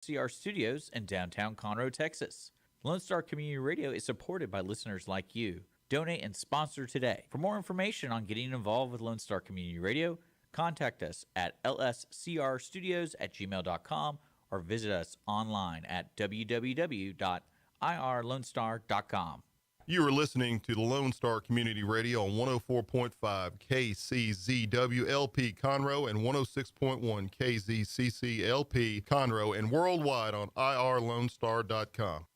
LSCR Studios in downtown Conroe, Texas. Lone Star Community Radio is supported by listeners like you. Donate and sponsor today. For more information on getting involved with Lone Star Community Radio, contact us at lscrstudios@gmail.com or visit us online at www.irlonestar.com. You are listening to the Lone Star Community Radio on 104.5 KCZWLP Conroe and 106.1 KZCCLP Conroe and worldwide on irlonestar.com.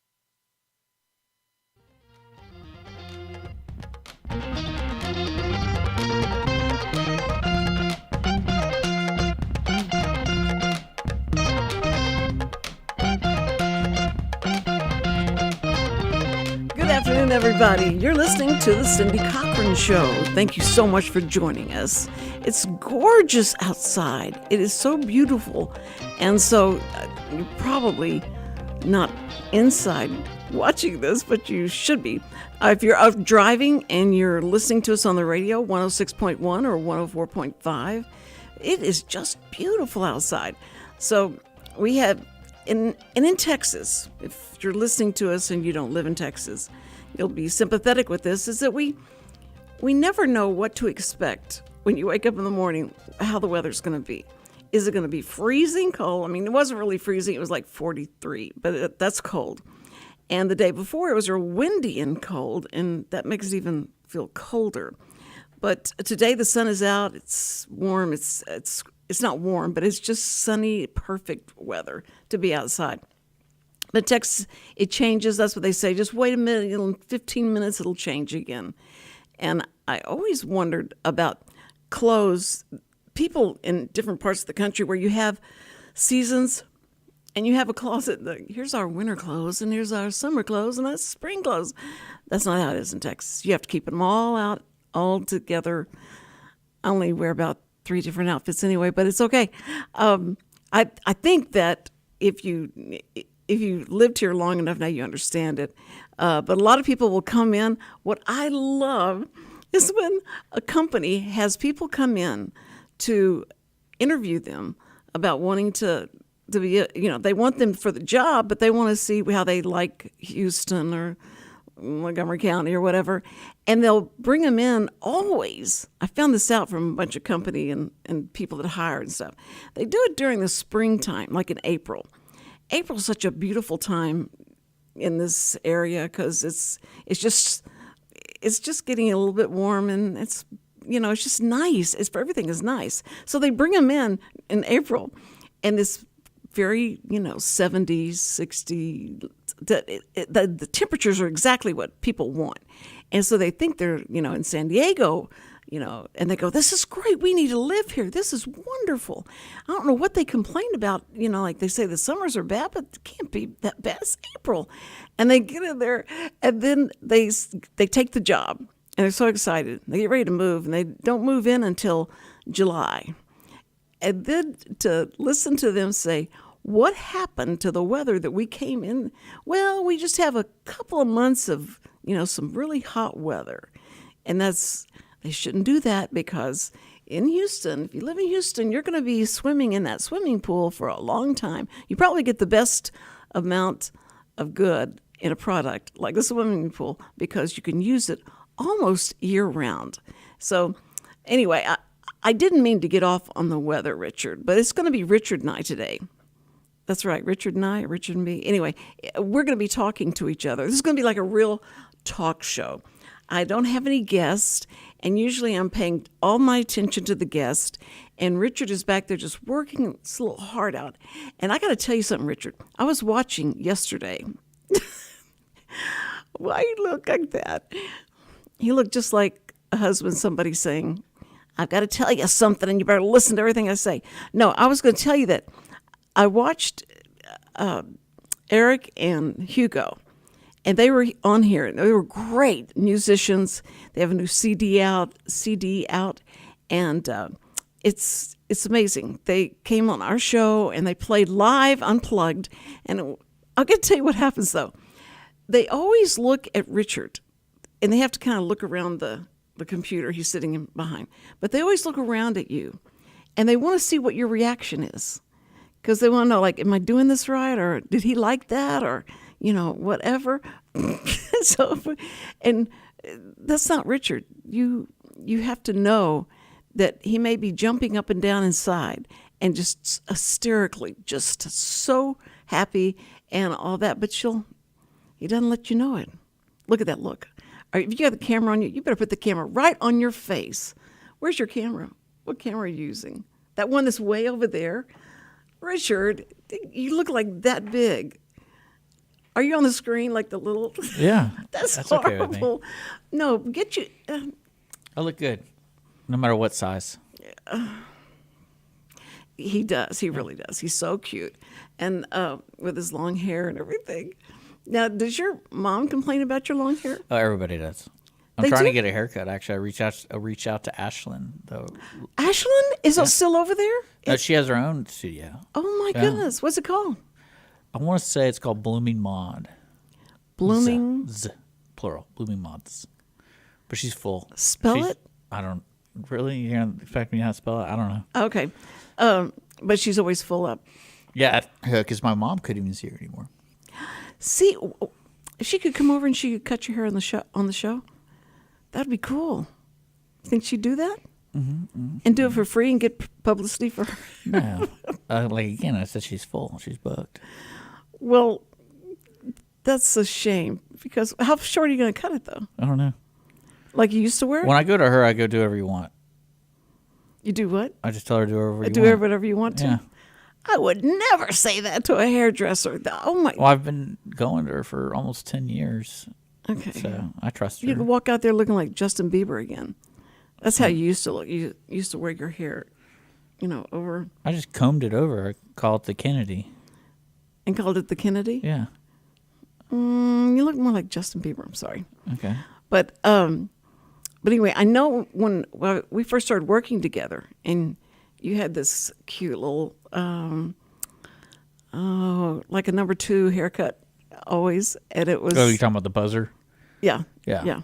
Good afternoon, everybody. You're listening to the Cindy Cochran Show. Thank you so much for joining us. It's gorgeous outside. It is so beautiful. And so you're probably not inside watching this, but you should be. If you're out driving and you're listening to us on the radio, 106.1 or 104.5, it is just beautiful outside. So we have, in Texas, if you're listening to us and you don't live in Texas, you'll be sympathetic with this, is that we never know what to expect when you wake up in the morning, how the weather's going to be. Is it going to be freezing cold? I mean, it wasn't really freezing. It was like 43, but that's cold. And the day before, it was real windy and cold, and that makes it even feel colder. But today, the sun is out. It's warm. It's not warm, but it's just sunny, perfect weather to be outside. But Texas, it changes. That's what they say. Just wait a minute. In 15 minutes, it'll change again. And I always wondered about clothes. People in different parts of the country where you have seasons and you have a closet. Here's our winter clothes, and here's our summer clothes, and that's spring clothes. That's not how it is in Texas. You have to keep them all out, all together. I only wear about 3 different outfits anyway, but it's okay. I think that if you lived here long enough, now you understand it. But a lot of people will come in. What I love is when a company has people come in to interview them about wanting to be, they want them for the job, but they want to see how they like Houston or Montgomery County or whatever. And they'll bring them in always. I found this out from a bunch of company and people that hire and stuff. They do it during the springtime, like in April. April's such a beautiful time in this area because it's just getting a little bit warm, and it's just nice. Everything is nice. So they bring them in April, and this very 70s, 60. The temperatures are exactly what people want, and so they think they're in San Diego. And they go, this is great. We need to live here. This is wonderful. I don't know what they complain about. Like they say the summers are bad, but it can't be that bad. It's April. And they get in there, and then they take the job, and they're so excited. They get ready to move, and they don't move in until July. And then to listen to them say, what happened to the weather that we came in? Well, we just have a couple of months of, some really hot weather. And they shouldn't do that because in Houston, if you live in Houston, you're going to be swimming in that swimming pool for a long time. You probably get the best amount of good in a product like the swimming pool because you can use it almost year-round. So anyway, I didn't mean to get off on the weather, Richard, but it's going to be Richard and I today. That's right, Richard and I, Richard and me. Anyway, we're going to be talking to each other. This is going to be like a real talk show. I don't have any guests, and usually I'm paying all my attention to the guest, and Richard is back there just working his little heart out. And I got to tell you something, Richard. I was watching yesterday. Why you look like that? He looked just like a husband, somebody saying, I've got to tell you something, and you better listen to everything I say. No, I was going to tell you that I watched Eric and Hugo. And they were on here. They were great musicians. They have a new CD out, and it's amazing. They came on our show and they played live, unplugged. And I'll get to tell you what happens though. They always look at Richard, and they have to kind of look around the computer he's sitting in behind. But they always look around at you, and they want to see what your reaction is. because they want to know, like, am I doing this right, or did he like that, or whatever. So, and that's not Richard. You have to know that he may be jumping up and down inside and just hysterically, just so happy and all that, but he doesn't let you know it. Look at that look. All right, if you got the camera on you, you better put the camera right on your face. Where's your camera? What camera are you using? That one that's way over there? Richard, you look like that big. Are you on the screen like the little? Yeah. That's okay with me. horrible. No, get you. I look good, no matter what size. He does. He really does. He's so cute, and with his long hair and everything. Now, does your mom complain about your long hair? Oh, everybody does. I'm They trying do? to get a haircut. Actually, I reach out to Ashlyn though. Ashlyn, is it still over there? No, she has her own studio. Oh my Yeah. goodness, what's it called? I want to say it's called Blooming Mod. Blooming. Z, plural. Blooming Mods. But she's full. Spell She's- it? I don't really. You're gonna expect me how to spell it? I don't know. Okay, but she's always full up. Yeah, because my mom couldn't even see her anymore. See, if she could come over and she could cut your hair on the show, that'd be cool. Think she'd do that? And do it for free and get publicity for her? No, like again, I said she's full. She's booked. Well, that's a shame because how short are you going to cut it though? I don't know. Like you used to wear it? When I go to her, I go do whatever you want. You do what? I just tell her to do whatever you Do want. whatever you want to? Yeah. I would never say that to a hairdresser. Oh my. Well, I've been going to her for almost 10 years, Okay. so I trust her. You'd walk out there looking like Justin Bieber again. That's how you used to look. You used to wear your hair, over I just combed it over. I call it the Kennedy. and called it the Kennedy. Yeah. You look more like Justin Bieber. I'm sorry, Okay. but anyway, I know when we first started working together, and you had this cute little like a number 2 haircut always, and it was Oh, you're talking about the buzzer? yeah, Yeah.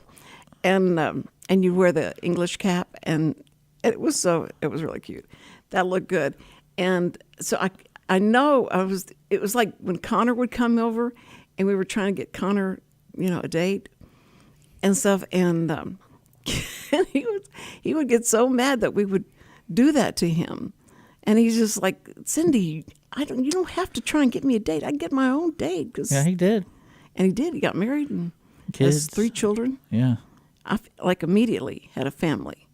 and you wear the English cap, and it was really cute. That looked good, and so I know it was like when Connor would come over, and we were trying to get Connor, a date and stuff, and and he would get so mad that we would do that to him, and he's just like, Cindy, you don't have to try and get me a date. I can get my own date, Yeah, he did. and he did. He got married and Kids. has 3 children. Yeah. Like immediately had a family,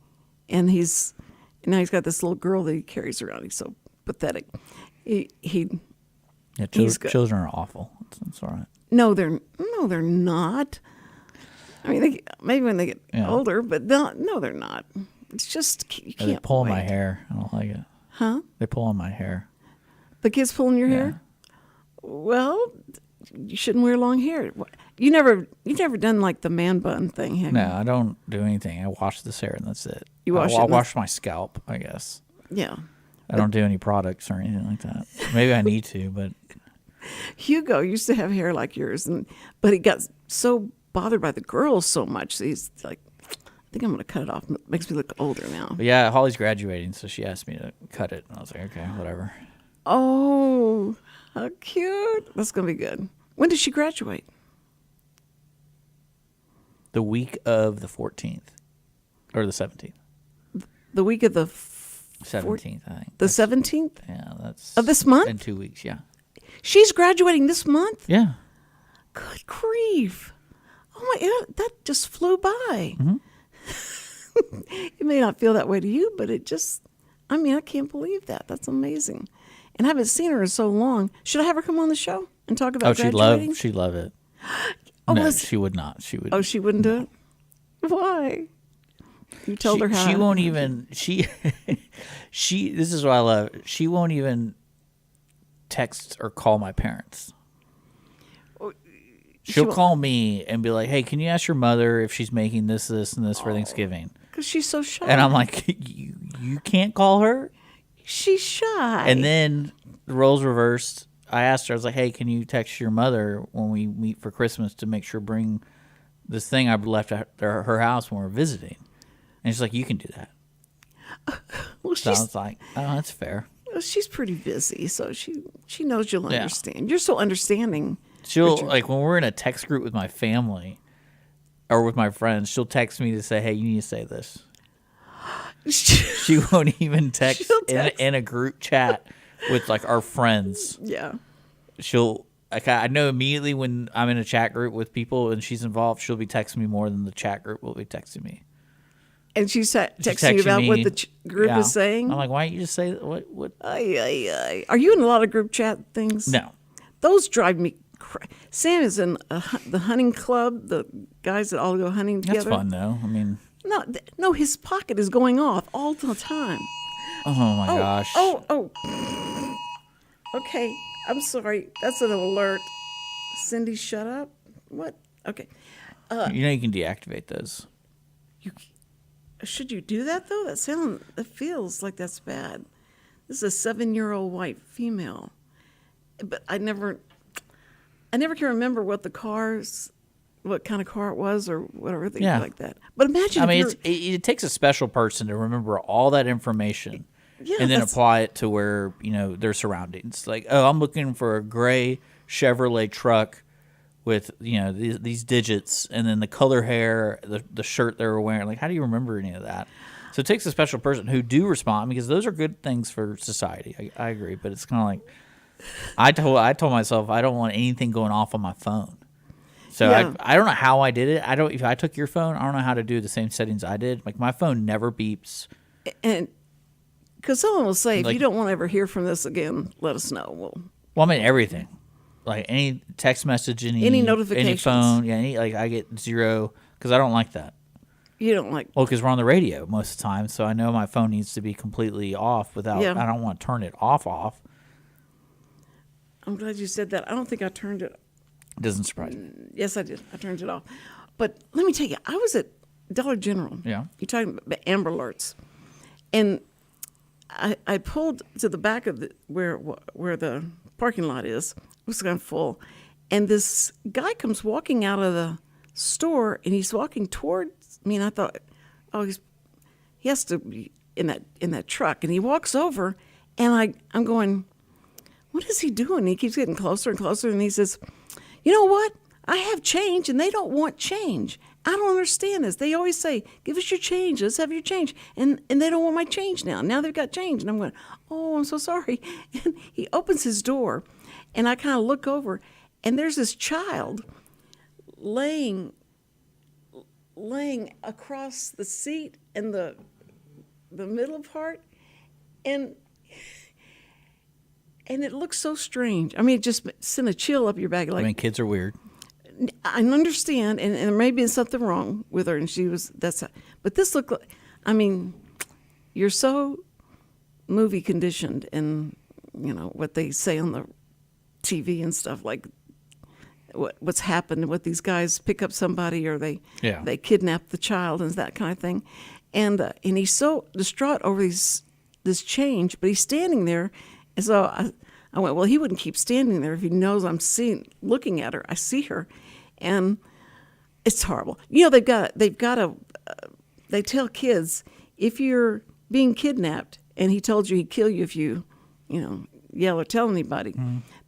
and now he's got this little girl that he carries around. He's so pathetic. Yeah, He's good. children are awful. It's all right. No, they're not. I mean, maybe when they get Yeah. older, but no, they're not. It's just you They can't pull on my wait. hair. I don't like it. Huh? They pull on my hair. The kids pulling your hair? Well, you shouldn't wear long hair. You never done like the man bun thing, have No, you? I don't do anything. I wash this hair and that's it. You wash it I and wash my scalp, I guess. Yeah. I don't do any products or anything like that. Maybe I need to, but Hugo used to have hair like yours, but he got so bothered by the girls so much, that he's like, I think I'm going to cut it off. It makes me look older now. But yeah, Holly's graduating, so she asked me to cut it. And I was like, okay, whatever. Oh, how cute. That's going to be good. When did she graduate? The week of the 14th. Or the 17th. The week of the 17th, I think. the 17th Yeah, that's... of this month? In 2 weeks, yeah. She's graduating this month? Yeah. Good grief. Oh my God, that just flew by. Mhm. It may not feel that way to you, but I can't believe that. That's amazing. And I haven't seen her in so long. Should I have her come on the show and talk about graduating? She'd love it. Oh, No, was- she would not. She would. Oh, she wouldn't do it? Why? You told her how. She won't even. She. This is what I love. She won't even text or call my parents. She'll won't- call me and be like, "Hey, can you ask your mother if she's making this, and this for Thanksgiving?" Because she's so shy. And I'm like, "You can't call her." She's shy. And then the roles reversed. I asked her, I was like, "Hey, can you text your mother when we meet for Christmas to make sure bring this thing I left at her house when we're visiting?" And she's like, "You can do that." Well, So I she's, was like, "Oh, that's fair." she's pretty busy, so she knows you'll Yeah. understand. You're so understanding. She'll Richard. like when we're in a text group with my family or with my friends, she'll text me to say, "Hey, you need to say this." She won't even text, She'll text. in a group chat with like our friends. Yeah. She'll like I know immediately when I'm in a chat group with people and she's involved, she'll be texting me more than the chat group will be texting me. And she's texting you texting about what me, the group yeah. is saying. I'm like, why don't you just say what? Ay, ay, ay. Are you in a lot of group chat things? No, Those drive me crazy. Sam is in the hunting club, the guys that all go hunting that's together. fun though. I mean, No, his pocket is going off all the time. oh my gosh. Oh. Okay, I'm sorry. That's an alert. Cindy, shut up. What? Okay. You can deactivate those. Should you do that though? That feels like that's bad. This is a 7-year-old white female, but I never can remember what kind of car it was or whatever they Yeah. like that. But imagine. I mean, if it takes a special person to remember all that information Yeah, and then that's- apply it to where, their surroundings. Like, oh, I'm looking for a gray Chevrolet truck with, these digits and then the color hair, the shirt they were wearing. Like, how do you remember any of that? So it takes a special person who do respond because those are good things for society. I agree, but it's kind of like I told myself I don't want anything going off on my phone. So Yeah. I don't know how I did it. If I took your phone, I don't know how to do the same settings I did. Like my phone never beeps. and because someone will say, if Like- you don't want to ever hear from this again, let us know. Well, I mean everything, like any text message, any Any notifications. any phone, yeah, I get 0 because I don't like that. You don't like. Well, because we're on the radio most of the time, so I know my phone needs to be completely off without. Yeah. I don't want to turn it off. I'm glad you said that. I don't think I turned it. It doesn't surprise me. Yes, I did. I turned it off. But let me tell you, I was at Dollar General. Yeah. You're talking about Amber Alerts, and I pulled to the back of where the parking lot is. It was kind of full, and this guy comes walking out of the store, and he's walking towards me, and I thought, oh, he has to be in that truck, and he walks over, and I'm going, what is he doing? He keeps getting closer and closer, and he says, you know what? I have change, and they don't want change. I don't understand this. They always say, give us your change. Let's have your change. And they don't want my change now. Now they've got change. And I'm going, oh, I'm so sorry. And he opens his door, and I kind of look over, and there's this child laying across the seat and the middle part, and it looks so strange. I mean, it just sent a chill up your back. Like, I mean, kids are weird. I understand, and there may be something wrong with her, and but this looked like, I mean, you're so movie conditioned, and what they say on the TV and stuff, like what's happened, what these guys pick up somebody or they kidnap the child and that kind of thing, and he's so distraught over this change, but he's standing there, and so I went, well, he wouldn't keep standing there if he knows I'm looking at her. I see her, and it's horrible. They tell kids, if you're being kidnapped and he told you he'd kill you if you, yell or tell anybody,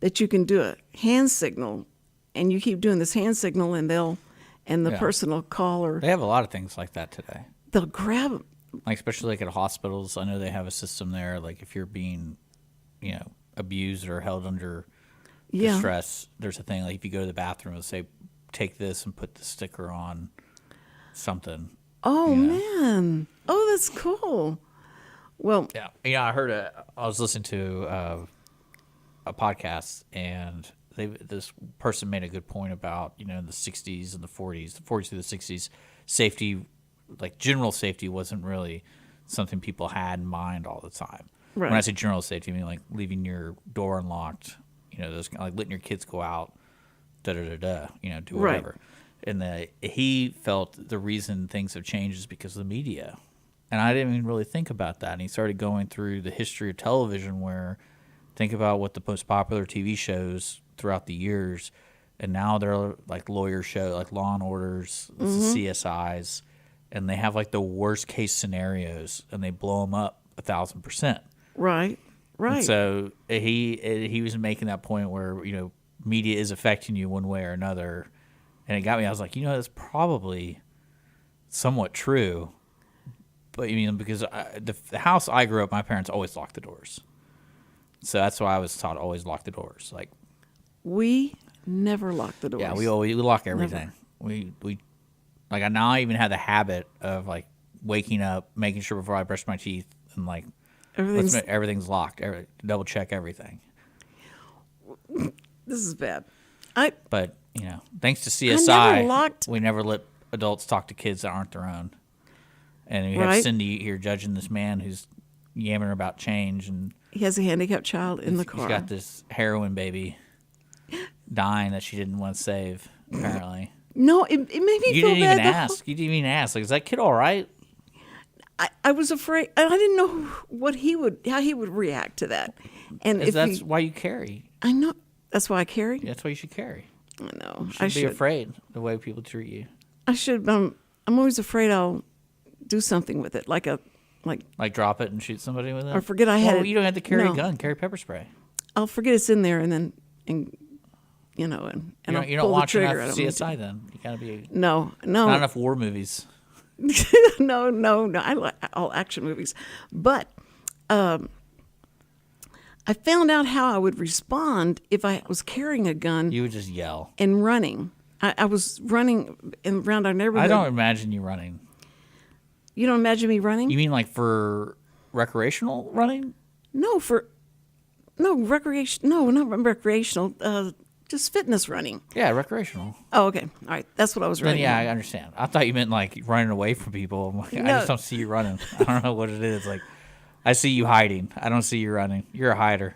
that you can do a hand signal, and you keep doing this hand signal, and the person will call, or They have a lot of things like that today. they'll grab them. Like especially like at hospitals, I know they have a system there. Like if you're being, abused or held under Yeah. distress, there's a thing. Like if you go to the bathroom, it'll say, "Take this and put the sticker on something." Oh, man. Oh, that's cool. Well, Yeah. I was listening to a podcast, and this person made a good point about in the 60s and the 40s through the 60s, safety, like general safety, wasn't really something people had in mind all the time. Right. When I say general safety, I mean like leaving your door unlocked, those like letting your kids go out, do Right. whatever. And he felt the reason things have changed is because of the media. And I didn't even really think about that. And he started going through the history of television, where think about what the most popular TV shows throughout the years, and now they're like lawyer show, like Law and Orders, the CSIs, and they have like the worst case scenarios, and they blow them up 1,000%. right. Right. And so he was making that point where, media is affecting you one way or another. And it got me. I was like, that's probably somewhat true. But because the house I grew up, my parents always locked the doors. So that's why I was taught to always lock the doors. Like, we never lock the doors. yeah, we lock everything. We like I now even have the habit of like waking up, making sure before I brush my teeth, and like everything's locked. Double check everything. This is bad. But thanks to CSI, never we never let adults talk to kids that aren't their own. And we have Cindy here judging this man who's yammering about change, and he has a handicapped child in the car. He's got this heroin baby dying that she didn't want to save. Apparently, no, it made me you feel didn't bad. even ask. You didn't even ask. Like, is that kid all right? I was afraid. I didn't know how he would react to that. And that's why you carry. I know. That's why I carry. That's why you should carry. I know. You should be afraid the way people treat you. I should. I'm always afraid I'll do something with it, like drop it and shoot somebody with it, or forget I had it. You don't have to carry a gun. Carry pepper spray. I'll forget it's in there, and I'll you pull don't watch the trigger. enough CSI then. You gotta be no, not enough war movies. no. I like all action movies, but I found out how I would respond if I was carrying a gun. You would just yell and running. I was running around our neighborhood. I don't imagine you running. You don't imagine me running? You mean like for recreational running? No, recreation. No, not recreational. Just fitness running. Yeah, recreational. Oh, okay. All right. That's what I was running. Yeah, I understand. I thought you meant like running away from people. I'm like, I just don't see you running. I don't know what it is. Like, I see you hiding. I don't see you running. You're a hider.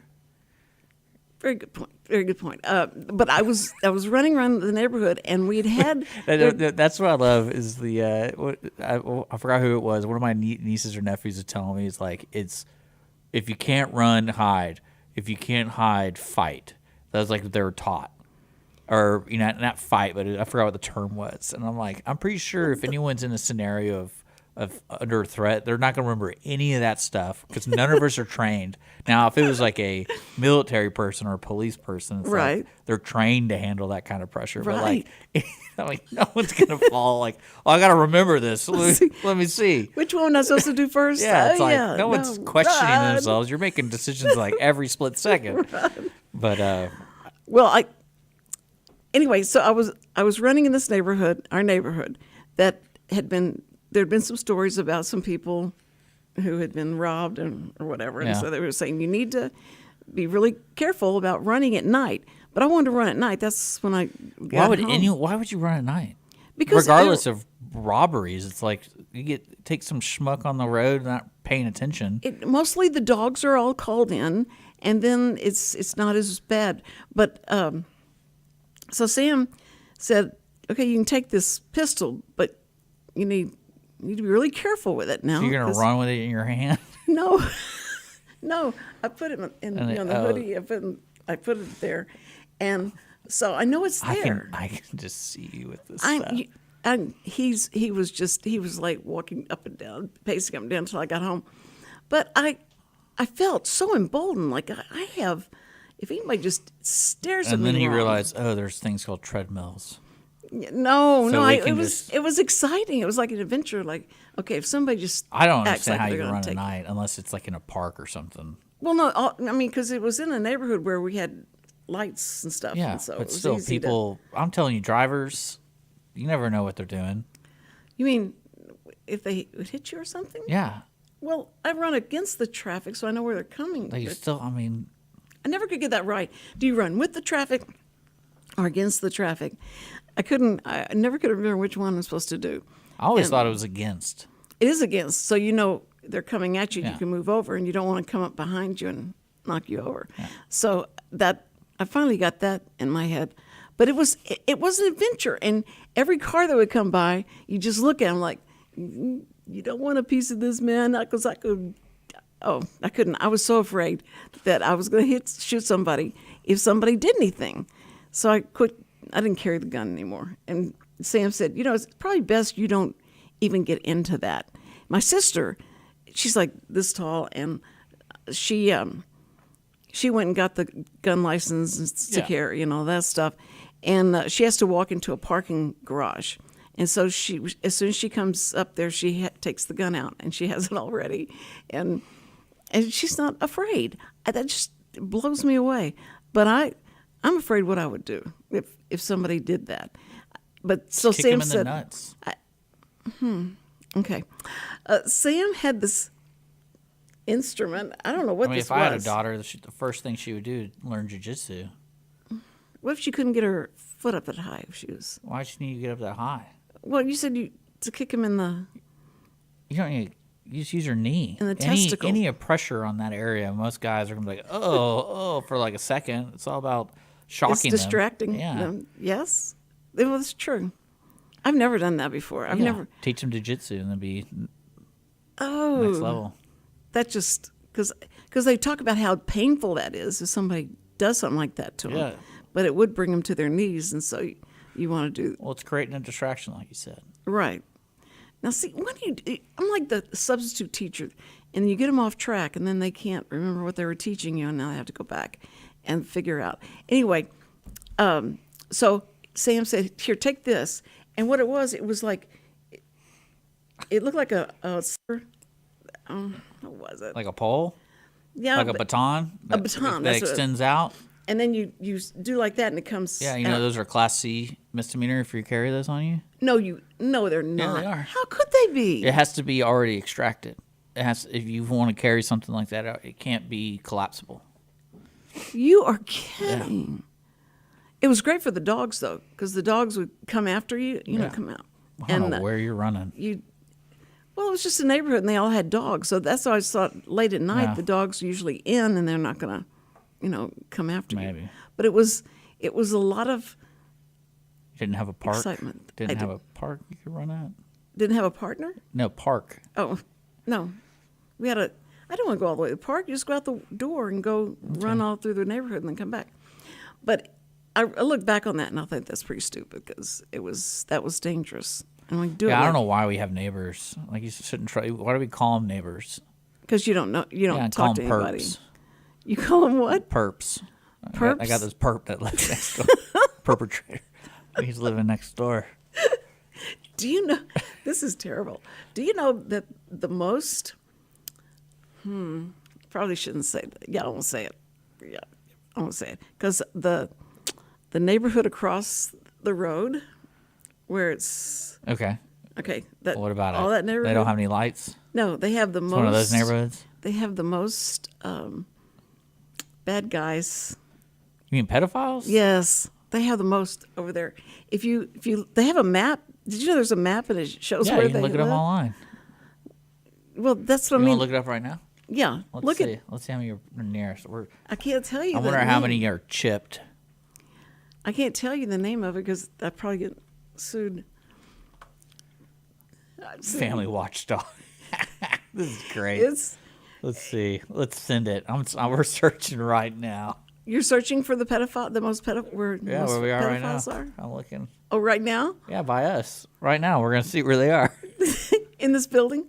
Very good point. Very good point. But I was running around the neighborhood, and we'd had. That's what I love is the I forgot who it was. One of my nieces or nephews was telling me, it's like, it's if you can't run, hide. If you can't hide, fight. That was like they were taught, or not fight, but I forgot what the term was. And I'm like, I'm pretty sure if anyone's in a scenario of under threat, they're not going to remember any of that stuff because none of us are trained. Now, if it was like a military person or a police person, it's right, like they're trained to handle that kind of pressure. Right. But I'm like, no one's going to fall. Like, I got to remember this. Let me see. Which one am I supposed to do first? Yeah, it's like no one's questioning themselves. You're making decisions like every split second. But well, anyway, so I was running in this neighborhood, our neighborhood, that there'd been some stories about some people who had been robbed or whatever, and so they were saying you need to be really careful about running at night. But I wanted to run at night. That's when I got home. Why would you run at night? Because regardless of robberies, it's like you take some schmuck on the road not paying attention. Mostly the dogs are all called in, and then it's not as bad. But so Sam said, "Okay, you can take this pistol, but you need to be really careful with it now." So you're gonna run with it in your hand? No. I put it in the hoodie. I put it there, and so I know it's there. I can just see you with this stuff. And he was like walking up and down, pacing up and down until I got home. But I felt so emboldened, like I have. If anybody just stares at me, and then you realize, there's things called treadmills. No, it was exciting. It was like an adventure. Like, okay, if somebody just I don't understand how you run at night unless it's like in a park or something. Well, no, I mean, because it was in a neighborhood where we had lights and stuff. Yeah, and so but still, people. I'm telling you, drivers, you never know what they're doing. You mean if they would hit you or something? Yeah. Well, I run against the traffic, so I know where they're coming. I never could get that right. Do you run with the traffic or against the traffic? I never could remember which one I'm supposed to do. I always thought it was against. It is against. So they're coming at you. Yeah. You can move over, and you don't want to come up behind you and knock you over. Yeah. So I finally got that in my head. But it was an adventure, and every car that would come by, you just look at them like, you don't want a piece of this, man, because I could. Oh, I couldn't. I was so afraid that I was going to shoot somebody if somebody did anything. So I quit. I didn't carry the gun anymore. And Sam said, it's probably best you don't even get into that. My sister, she's like this tall, and she she went and got the gun license to carry and all that stuff. And she has to walk into a parking garage. And so as soon as she comes up there, she takes the gun out, and she has it already. And she's not afraid. That just blows me away. But I'm afraid what I would do if somebody did that. But so Kick Sam him in the said, nuts. okay. Sam had this instrument. I don't know what this if I had a was. daughter, the first thing she would do is learn jujitsu. What if she couldn't get her foot up that high? If she was. Why should you get up that high? Well, you said to kick him in the. You don't need. You just use your knee. In the testicle. Any pressure on that area, most guys are gonna be like, oh, for like a second. It's all about shocking It's them. distracting Yeah. them. Yes, it was true. I've never done that before. I've never. Teach them jujitsu and then be Oh, next level. that just because they talk about how painful that is if somebody does something like that to them. Yeah. But it would bring them to their knees, and so you want to do Well, it's creating a distraction, like you said. right. Now, see, I'm like the substitute teacher, and you get them off track, and then they can't remember what they were teaching you, and now they have to go back and figure out. Anyway, so Sam said, "Here, take this," and what it was like, it looked like what was it? Like a pole, Yeah, like a but- baton. A baton, that that's what- extends out. and then you do like that, and it comes. Yeah, you out. know those are Class C misdemeanor if you carry those on you. No, they're not. they are. How could they be? It has to be already extracted. It has. If you want to carry something like that, it can't be collapsible. You are kidding. It was great for the dogs though, because the dogs would come after you. Come out. I don't know where you're running. Well, it was just a neighborhood, and they all had dogs, so that's why I thought late at night Yeah. the dogs are usually in, and they're not gonna, come after you. Maybe. But it was a lot of Didn't have a park. excitement. Didn't have a park you could run at. Didn't have a partner. No park. Oh, no. We had I don't want to go all the way to the park. You just go out the door and go run all through the neighborhood and then come back. But I look back on that and I think that's pretty stupid because that was dangerous. And we do it. I don't know why we have neighbors. Like you shouldn't try. Why do we call them neighbors? Because you don't know. You don't Yeah, call talk to them anybody. perps. You call them what? Perps. I Perps? got this perp that lives next door. Perpetrator. He's living next door. Do you know? This is terrible. Do you know that the most? Probably shouldn't say that. Yeah, I won't say it. Yeah, I won't say it because the neighborhood across the road, where it's Okay. okay. That What about all it? that neighborhood? They don't have any lights. No, they have the It's most. one of those neighborhoods. They have the most bad guys. You mean pedophiles? Yes, they have the most over there. If you, they have a map. Did you know there's a map and it shows Yeah, where you they can look it live? up online. Well, that's what You I mean. want to look it up right now? Yeah, Let's look see. at. Let's see how many are nearest. I can't tell you. I the wonder how name. many are chipped. I can't tell you the name of it because I'd probably get sued. Family watchdog. This is great. It's Let's see. Let's send it. We're searching right now. you're searching for the pedophile, the most where Yeah, most where we are right now. pedophiles are. I'm looking. Oh, right now Yeah, by us. Right now, we're gonna see where they are. in this building.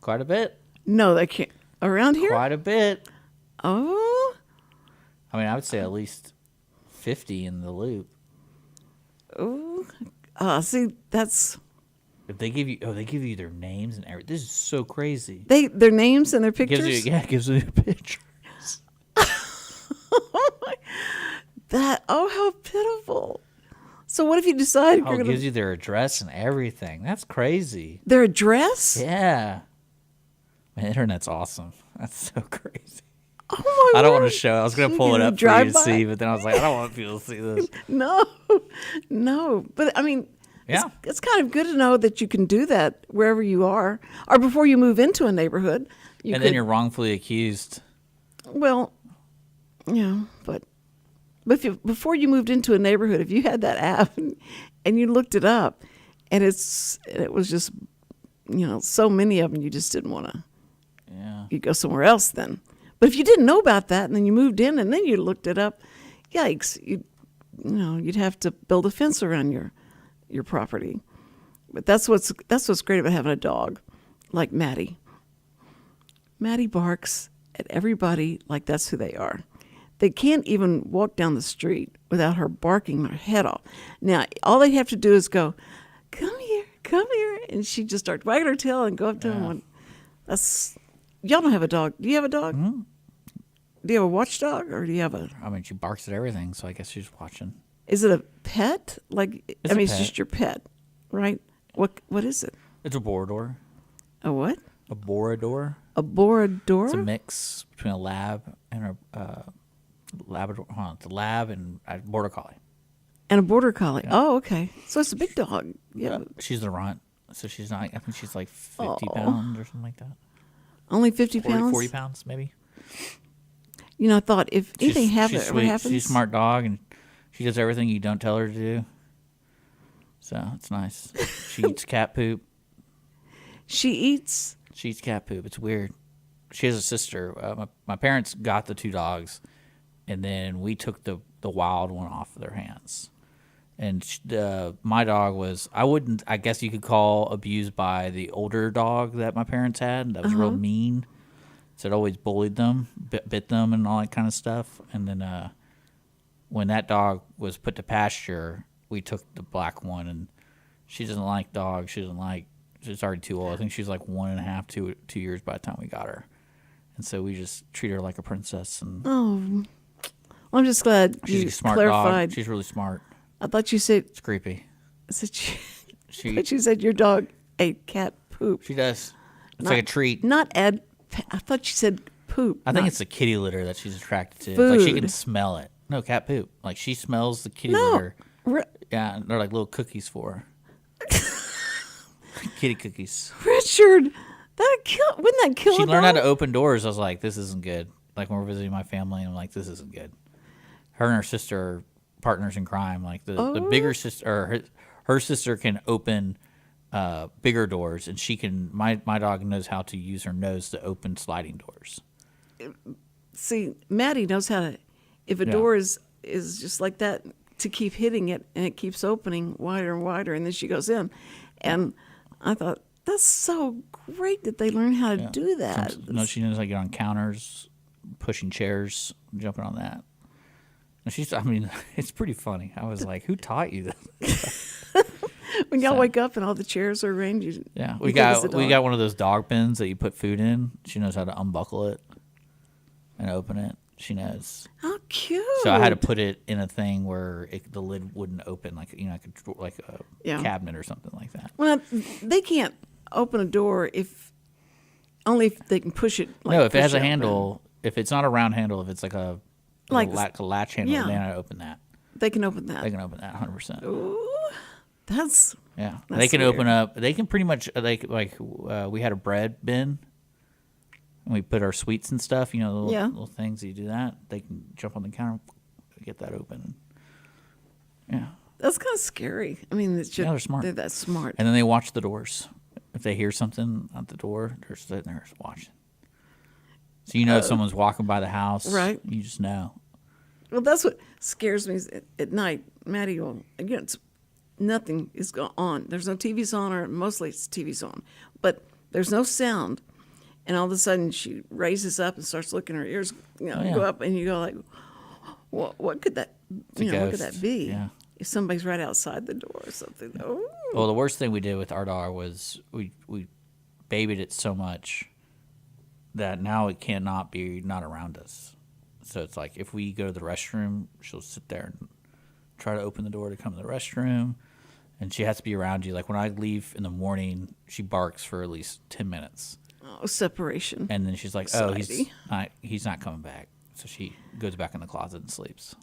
Quite a bit. No, they can't. Around here? Quite a bit. Oh, I mean, I would say at least 50 in the loop. oh. See, that's If they give you their names and everything. This is so crazy. their names and their pictures. It gives you a picture. How pitiful. So what if you decide Oh, you're it gonna gives you their address and everything. That's crazy. their address? Yeah. Man, the internet's awesome. That's so crazy. Oh my I don't want word. to show it. I was going to You pull it can up for you drive to by? see, but then I was like, I don't want people to see this. No. But I mean, Yeah. it's kind of good to know that you can do that wherever you are, or before you move into a neighborhood. And then you're wrongfully accused. well, yeah, but before you moved into a neighborhood, if you had that app and you looked it up, and it was just so many of them, you just didn't want to. Yeah. You go somewhere else then. But if you didn't know about that and then you moved in and then you looked it up, yikes! You'd have to build a fence around your property. But that's what's great about having a dog like Maddie. Maddie barks at everybody like that's who they are. They can't even walk down the street without her barking their head off. Now, all they have to do is go, come here. And she just starts wagging her tail and go up to him. Y'all don't have a dog. Do you have a dog? Mm-hmm. Do you have a watchdog or do you have a... I mean, she barks at everything, so I guess she's watching. Is it a pet? It's a it's pet. just your pet, right? What is it? It's a Borador. A what? A Borador. A Borador? It's a mix between a lab and a Labrador. It's a lab and a Border Collie. And a Border Collie. Oh, okay. So it's a big dog. Yeah. She's the runt, so she's not. I think she's like 50 Oh. pounds or something like that. Only 50 40, pounds? 40 pounds, maybe. You know, I thought if anything She's ever sweet. happens... She's a smart dog, and she does everything you don't tell her to do. So it's nice. She eats cat poop. She eats... She eats cat poop. It's weird. She has a sister. My parents got the two dogs, and then we took the wild one off of their hands. And my dog was, I guess you could call abused by the older dog that my parents had. That was real mean. So it always bullied them, bit them, and all that kind of stuff. And then when that dog was put to pasture, we took the black one, and she doesn't like dogs. She's already too old. I think she's like 1.5, 2 years by the time we got her. And so we just treat her like a princess. And Oh, well, I'm just glad she's you a smart clarified. dog. She's really smart. I thought you said... It's creepy. But you said your dog ate cat poop. She does. It's like a treat. I thought you said poop. I think not- it's the kitty litter that she's attracted to. Like she can Food. smell it. No, cat poop. Like she smells the kitty No. litter. Ri- Yeah, and they're like little cookies for her. Kitty cookies. Richard, wouldn't that kill She a learned how dog? to open doors. I was like, this isn't good. Like when we're visiting my family, I'm like, this isn't good. Her and her sister are partners in crime. Like the bigger sister, or her sister can open bigger doors, and she can. My dog knows how to use her nose to open sliding doors. See, Maddie knows how to, if a Yeah. door is just like that, to keep hitting it, and it keeps opening wider and wider, and then she goes in. And I thought, that's so great that they learn how to do that. No, she knows how to get on counters, pushing chairs, jumping on that. And I mean, it's pretty funny. I was like, who taught you this? When y'all wake up and all the chairs are arranged, Yeah, you we think it's a got dog. one of those dog bins that you put food in. She knows how to unbuckle it and open it. She knows. How cute. So I had to put it in a thing where the lid wouldn't open, like like a Yeah. cabinet or something like that. Well, they can't open a door only if they can push it. Like No, if it push has a open. handle, if it's not a round handle, if it's like a latch handle, yeah. then I open that. They can open that. They can open that 100%. Ooh, that's Yeah, That's they can weird. open up. They can pretty much we had a bread bin, and we put our sweets and stuff. You know, the little things. You do that. They can jump on the counter, get that open. Yeah, that's kind of scary. I mean, they're smart. They're that smart. and then they watch the doors. If they hear something at the door, they're sitting there watching. So you know if someone's walking by the house, right. You just know. Well, that's what scares me is at night. Maddie will, again, nothing is on. There's no TVs on, or mostly it's TVs on. But there's no sound. And all of a sudden she raises up and starts looking, her ears go up, and you go like, what could that, a what could ghost. that be? Yeah. If somebody's right outside the door or something. Oh. Well, the worst thing we did with our dog was we babied it so much that now it cannot be not around us. So it's like if we go to the restroom, she'll sit there and try to open the door to come to the restroom, and she has to be around you. Like when I leave in the morning, she barks for at least 10 minutes, Oh, separation. and then she's like, "Oh, Anxiety. he's not coming back." So she goes back in the closet and sleeps.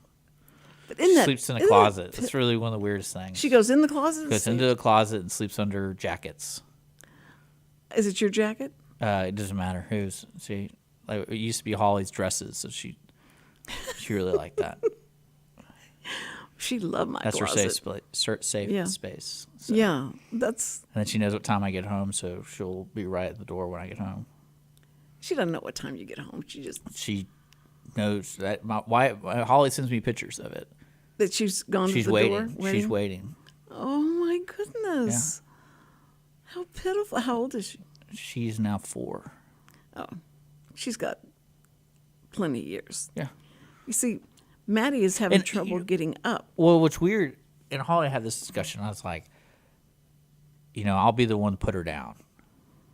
But in that, Sleeps in the isn't that closet. It's really one of the weirdest things. She goes in the closet? and goes sleeps? into the closet and sleeps under jackets. Is it your jacket? It doesn't matter whose. See, like it used to be Holly's dresses, so she really liked that. She loved my That's her closet. safe Yeah. space. So. Yeah, that's. And then she knows what time I get home, so she'll be right at the door when I get home. She doesn't know what time you get home. She just She knows that. Why Holly sends me pictures of it. that she's gone She's to the waiting. door. She's waiting. Oh my goodness! How pitiful! How old is she? She's now 4. Oh, she's got plenty of years. Yeah. You see, Maddie is having And trouble getting up. Well, what's weird, and Holly had this discussion. I was like, I'll be the one to put her down,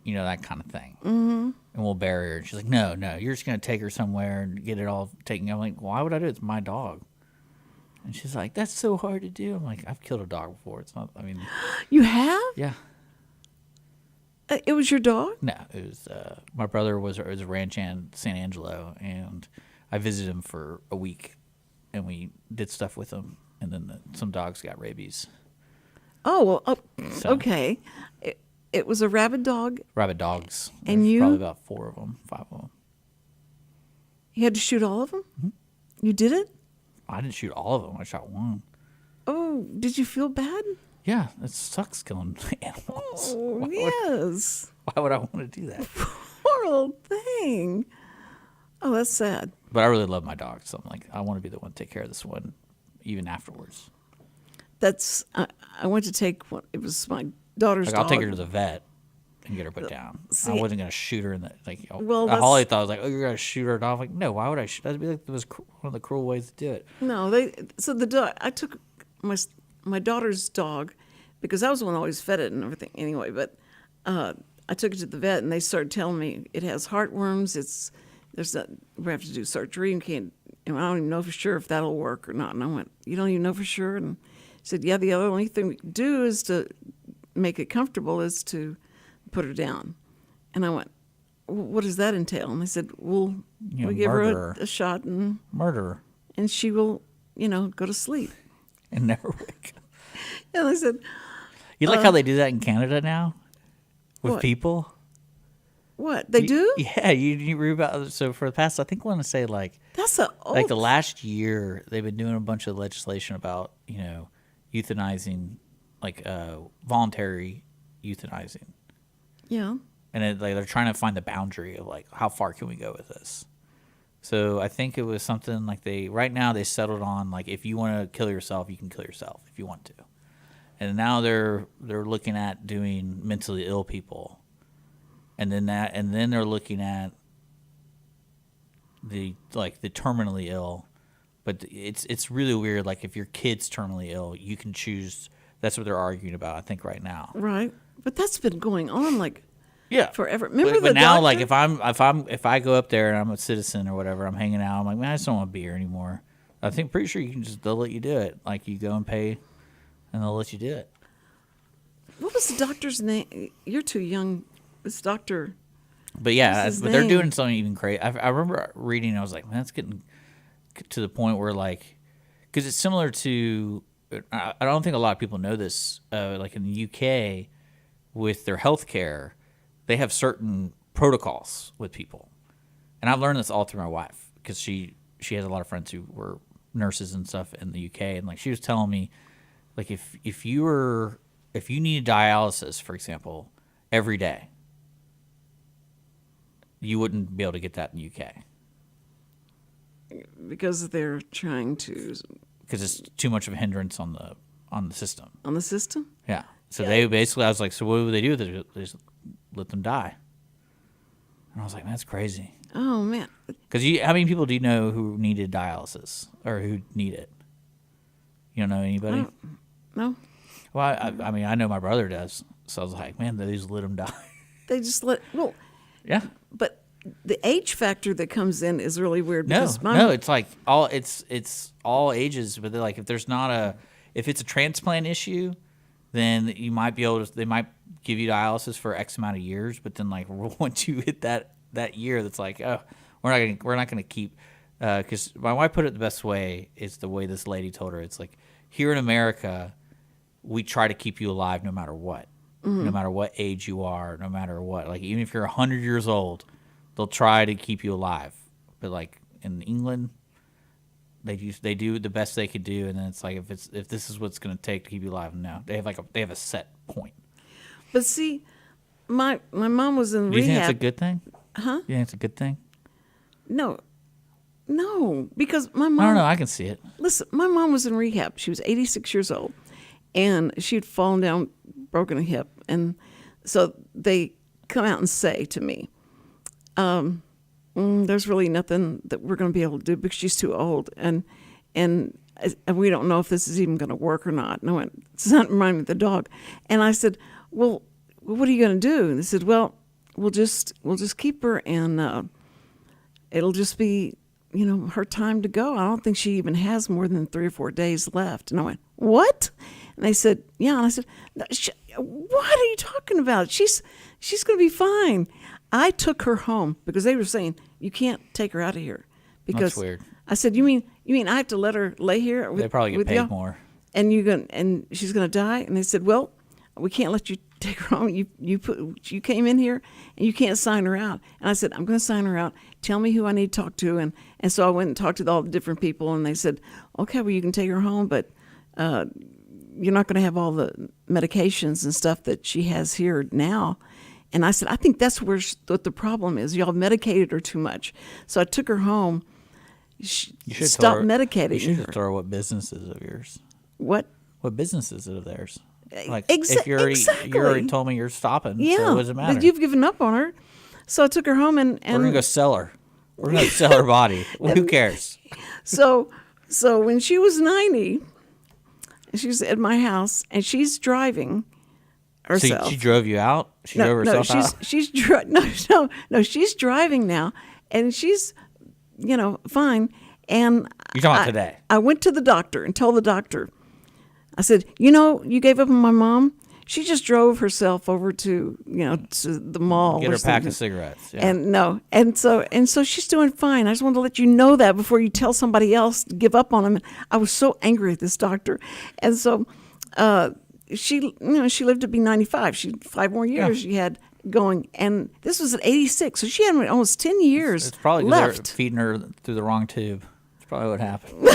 that kind of thing, and we'll bury her. And she's like, no, you're just gonna take her somewhere and get it all taken. I'm like, why would I do it? It's my dog. And she's like, that's so hard to do. I'm like, I've killed a dog before. It's not. I mean, You have? yeah. It was your dog? No, it was my brother was a ranch in San Angelo, and I visited him for a week, and we did stuff with him, and then some dogs got rabies. Oh, well, So- okay. It was a rabid dog. Rabid dogs. And There's you? probably about 4 of them, 5 of them. You had to shoot all of them? You did it? I didn't shoot all of them. I shot one. Oh, did you feel bad? Yeah, it sucks killing animals. Oh, yes. Why would I want to do that? Poor old thing. Oh, that's sad. But I really love my dog, so I'm like, I want to be the one to take care of this one, even afterwards. That's, I went to take, it was my daughter's Like, dog. I'll take her to the vet and get her put down. see- I wasn't gonna shoot her in the Well, that's- Holly thought I was like, oh, you're gonna shoot her dog. I'm like, no, why would I? That'd be like one of the cruel ways to do it. No, so the dog, I took my daughter's dog because I was the one who always fed it and everything anyway, but I took it to the vet and they started telling me it has heartworms, we have to do surgery and I don't even know for sure if that'll work or not. And I went, you don't even know for sure? And he said, yeah, the only thing we can do is to make it comfortable is to put her down. And I went, what does that entail? And they said, we'll give murder her her. a shot and Murder she will, go to sleep. and never wake up. And I said, You like how they do that in Canada now with What? people? what? They do? Yeah, you read about. So for the past, I think I want to say like That's a old. the last year, they've been doing a bunch of legislation about euthanizing, like voluntary euthanizing, Yeah. and they're trying to find the boundary of like how far can we go with this. So I think it was something like right now they settled on like if you want to kill yourself, you can kill yourself if you want to, and now they're looking at doing mentally ill people, and then they're looking at the terminally ill, but it's really weird. Like if your kid's terminally ill, you can choose. That's what they're arguing about, I think, right now. Right. But that's been going on like Yeah, forever. Remember but the now, doctor? like if I go up there and I'm a citizen or whatever, I'm hanging out. I'm like, man, I just don't want to be here anymore. I think pretty sure they'll let you do it. Like you go and pay, and they'll let you do it. What was the doctor's name? You're too young. It's Dr. But yeah, What's his but they're name? doing something even crazy. I remember reading, and I was like, man, that's getting to the point where like, because it's similar to. I don't think a lot of people know this. Like in the UK, with their healthcare, they have certain protocols with people, and I've learned this all through my wife because she has a lot of friends who were nurses and stuff in the UK, and like she was telling me, like if you needed dialysis, for example, every day, you wouldn't be able to get that in the UK Because they're trying to because it's too much of a hindrance on the system. on the system. Yeah. So they basically, I was like, so what would they do? They just let them die. And I was like, man, that's crazy. Oh man. Because how many people do you know who needed dialysis or who need it? You don't know anybody? No. Well, I mean, I know my brother does. So I was like, man, they just let him die. They just Yeah. but the age factor that comes in is really weird No, because it's like it's all ages, but they're like if it's a transplant issue, then you might be able to. They might give you dialysis for X amount of years, but then like once you hit that year, that's like, oh, we're not gonna keep. Because my wife put it the best way is the way this lady told her. It's like here in America, we try to keep you alive no matter what, no matter what age you are, no matter what. Like even if you're 100 years old, they'll try to keep you alive. But like in England, they do the best they could do, and then it's like if this is what's going to take to keep you alive, no, they have a set point. But see, my mom was in Do you rehab. think it's a good thing? Huh? You think it's a good thing? No, because my mom. I don't know. I can see it. Listen, my mom was in rehab. She was 86 years old, and she'd fallen down, broken a hip, and so they come out and say to me, there's really nothing that we're going to be able to do because she's too old, and we don't know if this is even going to work or not. No, it's not reminding me of the dog. And I said, well, what are you going to do? And they said, well, we'll just keep her, and it'll just be, her time to go. I don't think she even has more than 3 or 4 days left. And I went, what? And they said, yeah. And I said, no, what are you talking about? She's going to be fine. I took her home because they were saying, you can't take her out of here. Because That's weird. I said, you mean I have to let her lay here with, They probably get with paid y'all? more. And she's going to die? And they said, well, we can't let you take her home. You came in here and you can't sign her out. And I said, I'm going to sign her out. Tell me who I need to talk to. And so I went and talked to all the different people, and they said, okay, well, you can take her home, but you're not going to have all the medications and stuff that she has here now. And I said, I think that's what the problem is. Y'all medicated her too much. So I took her home. Stop medicating her. You should tell her what business is of yours. What? What business is it of theirs? Like, Exactly. if you already told me you're stopping, Yeah, so what does it matter? but you've given up on her. So I took her home, and We're going to go sell her. We're going to sell her body. Who cares? So when she was 90, she's at my house, and she's driving herself. So she drove you out? She drove herself out? She's driving now, and she's, fine. And You're talking about today? I went to the doctor and told the doctor, I said, you gave up on my mom? She just drove herself over to, to the mall. Get her a pack of cigarettes. Yeah. And so she's doing fine. I just wanted to let you know that before you tell somebody else to give up on him. I was so angry at this doctor. And so she lived to be 95. She 5 more years she had going, and this was at 86. So she had almost 10 years It's probably left. they're feeding her through the wrong tube. That's probably what happened.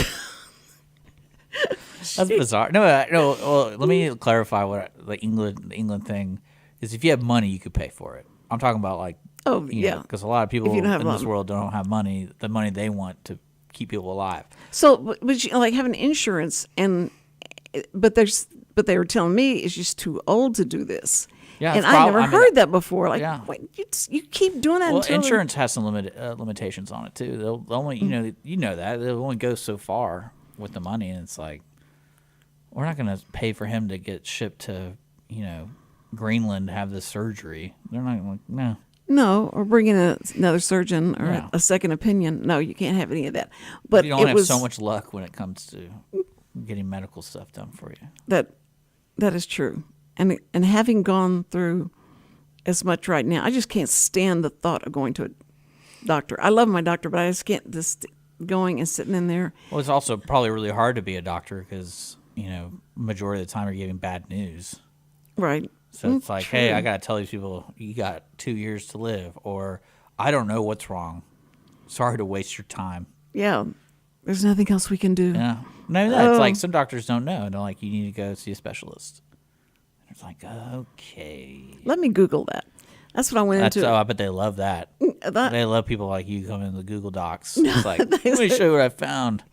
That's bizarre. No. Well, let me clarify what the England thing is. If you have money, you could pay for it. I'm talking about because a lot of people in this world don't have money. The money they want to keep people alive. So, but having insurance, but they were telling me she's too old to do this. Yeah, and I never heard that before. Wait, you keep doing that. Well, until insurance has some limitations on it too. They'll only you know that they'll only go so far with the money, and it's like, we're not going to pay for him to get shipped to, Greenland to have this surgery. They're not going to, No, or bring in another surgeon or a second opinion. No, you can't have any of that. But you don't have so much luck when it comes to getting medical stuff done for you. That is true. And having gone through as much right now, I just can't stand the thought of going to a doctor. I love my doctor, but I just can't going and sitting in there. Well, it's also probably really hard to be a doctor because, majority of the time you're giving bad news. Right. So it's like, hey, I got to tell these people you got 2 years to live, or I don't know what's wrong. Sorry to waste your time. Yeah. There's nothing else we can do. Yeah. No, it's like some doctors don't know. And they're like, you need to go see a specialist. And it's like, okay. Let me Google that. That's what I went into. Oh, I bet they love that. They love people like you coming in the Google Docs. It's like, let me show you what I found.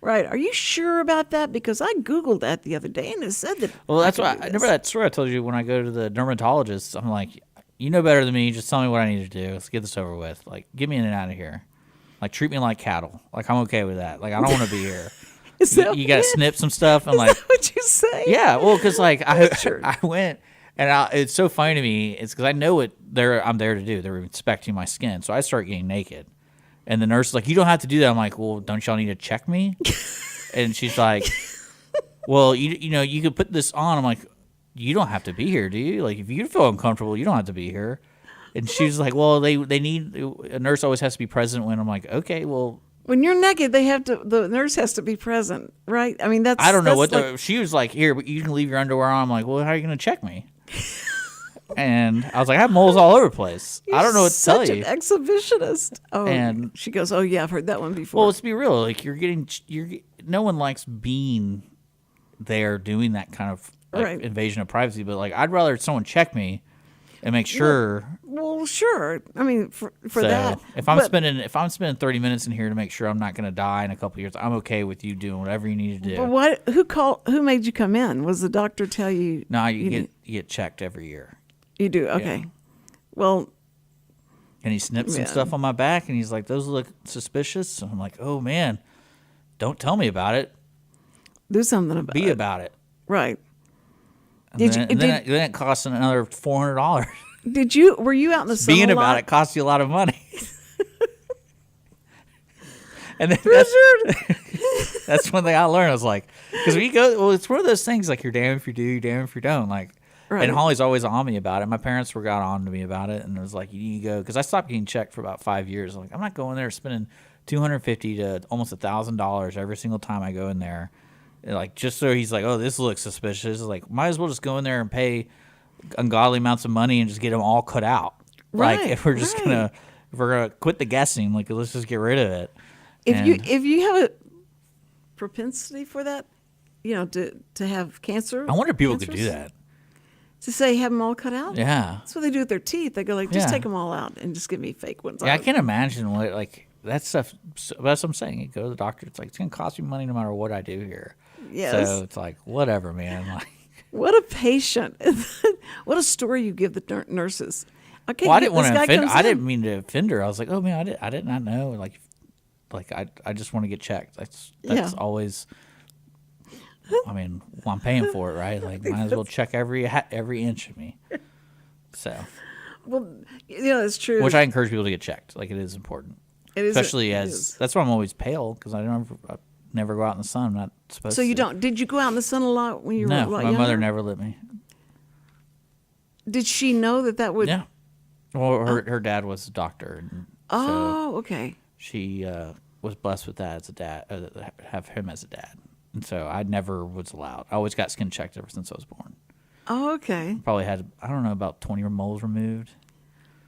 Right. Are you sure about that? Because I Googled that the other day and it said that. Well, that's why I remember that story I told you when I go to the dermatologist. I'm like, you know better than me. Just tell me what I need to do. Let's get this over with. Like, get me in and out of here. Like, treat me like cattle. Like, I'm okay with that. Like, I don't want to be here. You got to snip some stuff. I'm like, is that what you say? Yeah. Well, because like I went. And it's so funny to me. It's because I know what I'm there to do. They're inspecting my skin, so I start getting naked. And the nurse is like, "You don't have to do that." I'm like, "Well, don't y'all need to check me?" And she's like, "Well, you could put this on." I'm like, "You don't have to be here, do you? Like, if you feel uncomfortable, you don't have to be here." And she's like, "Well, they need a nurse always has to be present when." I'm like, "Okay, well." When you're naked, the nurse has to be present, right? I mean, I don't know what she was like. Here, but you can leave your underwear on. I'm like, well, how are you going to check me? And I was like, I have moles all over the place. I don't know what to tell you. Such an exhibitionist. Oh, and she goes, oh yeah, I've heard that one before. Well, let's be real. Like no one likes being there doing that kind of invasion of privacy. But like, I'd rather someone check me and make sure. Well, sure. I mean, for that. If I'm spending 30 minutes in here to make sure I'm not going to die in a couple of years, I'm okay with you doing whatever you need to do. But who made you come in? Was the doctor tell you? No, you get checked every year. You do? Okay. Yeah. Well, And he snipped some Man. stuff on my back, and he's like, "Those look suspicious." And I'm like, "Oh man, don't tell me about it. Do something about Be it. about it." Right. And Did then, you- and then, did- it, then it costs another $400. Were you out in the sun Being a about lot? it costs you a lot of money. And then that's one thing I learned. I was like, because we go, well, it's one of those things like you're damned if you do, you're damned if you don't. Like, Right. and Holly's always on me about it. My parents got on to me about it, and it was like, you need to go, because I stopped getting checked for about 5 years. I'm like, I'm not going there spending $250 to almost $1,000 every single time I go in there. And like, just so he's like, oh, this looks suspicious. Like, might as well just go in there and pay ungodly amounts of money and just get them all cut out. Like, Right, if we're just right. if we're gonna quit the guessing, like, let's just get rid of it. If you have a propensity for that, to have cancer. I wonder if people could do cancers, that. To say have them all cut out. Yeah. That's what they do with their teeth. They go like, just Yeah. take them all out and just give me fake ones. Yeah, I can't imagine what, like, that stuff. So, that's what I'm saying. You go to the doctor, it's like, it's going to cost me money no matter what I do here. Yes. So it's like, whatever, man. Like, What a patient! What a story you give the nurses. Okay, well, I didn't this want to guy offend. comes I in. didn't mean to offend her. I was like, oh man, I did not know. Like I just want to get checked. That's Yeah. always. I mean, well, I'm paying for it, right? Like, might as well check every inch of me. So, Well, it's true. which I encourage people to get checked. Like, it is important, It is- especially it as is. that's why I'm always pale, because I never go out in the sun. I'm not supposed So to. you don't? Did you go out in the sun a lot when you were a No, lot my mother younger? never let me. Did she know that would? Yeah. Well, her dad was a doctor, and so Oh, okay. she was blessed with that as a dad, have him as a dad. And so I never was allowed. I always got skin checked ever since I was born. Oh, okay. Probably had, I don't know, about 20 moles removed.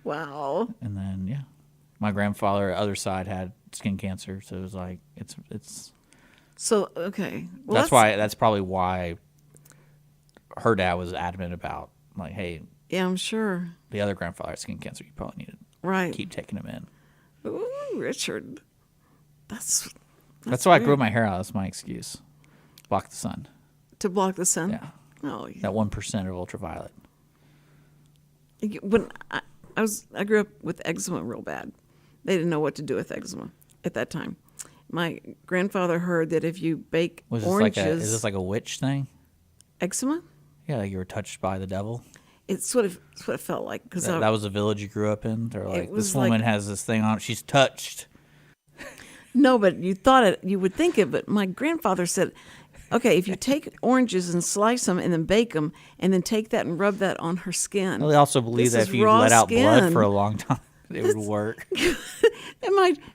Wow. And then, yeah, my grandfather, other side, had skin cancer. So it was like, it's So okay. Well, that's probably why her dad was adamant about, like, hey, Yeah, I'm sure. the other grandfather had skin cancer. You probably need to Right. keep taking him in. Ooh, Richard. That's why I grew my hair out. That's my excuse. Block the sun. To block the sun. Yeah. Oh, yeah. That 1% of ultraviolet. When I grew up with eczema real bad. They didn't know what to do with eczema at that time. My grandfather heard that if you bake Was this oranges, is this like a witch thing? eczema? Yeah, like you were touched by the devil. It's what it felt like because That was the village you grew up in. They're like, was this woman like- has this thing on. She's touched. no, but you would think it. But my grandfather said, okay, if you take oranges and slice them and then bake them and then take that and rub that on her skin. Well, they also believe This that is if you raw let out blood skin. for a long time, it would work.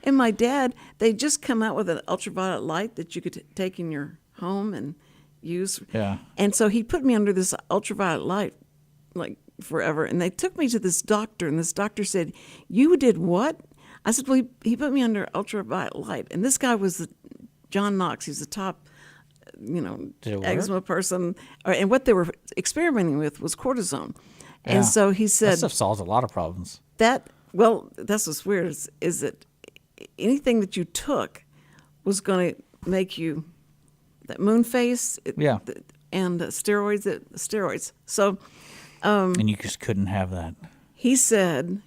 And my dad, they just come out with an ultraviolet light that you could take in your home and use. Yeah. And so he put me under this ultraviolet light like forever. And they took me to this doctor, and this doctor said, "You did what?" I said, "Well, he put me under ultraviolet light." And this guy was John Knox. He's the top, Did it work? eczema person. And what they were experimenting with was cortisone. Yeah. And so he That said, stuff solves a lot of problems. that's what's weird is that anything that you took was going to make you that moon face Yeah. and steroids. So And you just couldn't have that. he said